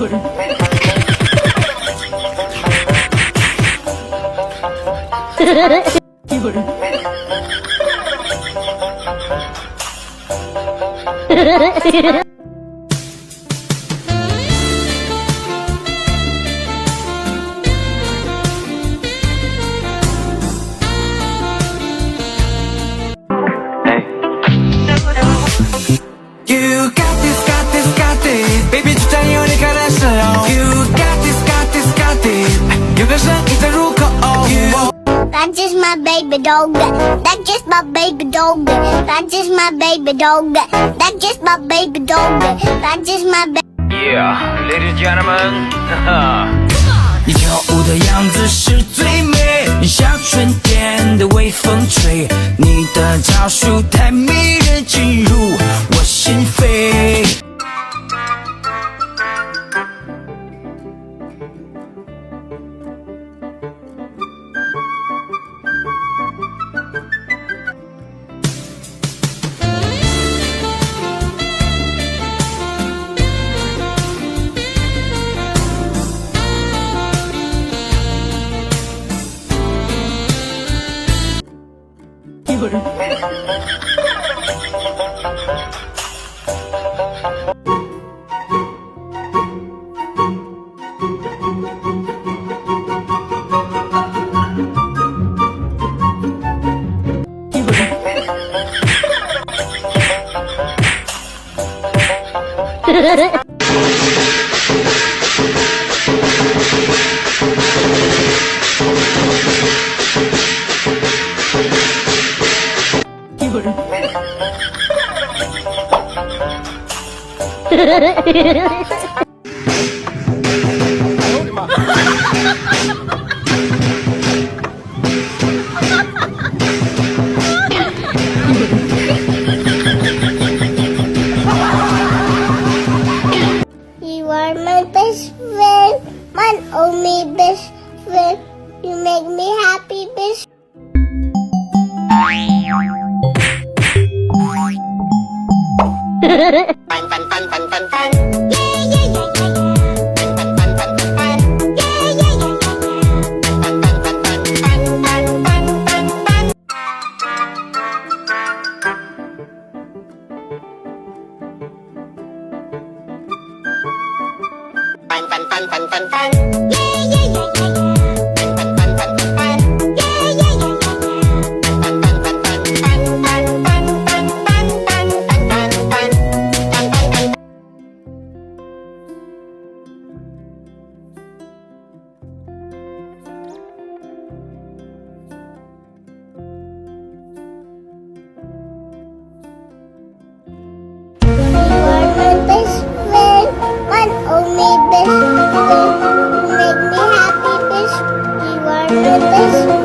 You got this, got this, got this, baby， 就占有你开的时候。You got this, got this, got this， 有个声音在入口。That's just my baby dog. That's just my baby dog. That's just my baby dog. That's just my baby dog. That's just my baby. Yeah, ladies and gentlemen， 哈哈。你跳舞的样子是最美，像春天的微风吹，你的招数太迷人，进入我心扉。You are my best friend, my only best friend. You make me happy, best. Fun, fun, fun, fun, fun, fun. Yeah, yeah, yeah, yeah, yeah. Fun, fun, fun, fun, fun, fun. Yeah, yeah, yeah, yeah, yeah. Fun, fun, fun, fun, fun, fun, fun, fun, fun. Fun, fun, fun, fun, fun, fun. Yeah, yeah, yeah, yeah, yeah. Fun, fun, fun, fun, fun, fun. Yeah, yeah, yeah, yeah, yeah. Fun, fun, fun, fun, fun, fun, fun, fun, fun, fun, fun, fun, fun, fun, fun, fun. You are my best friend, my only best friend. You make me happy, best. You are my best friend.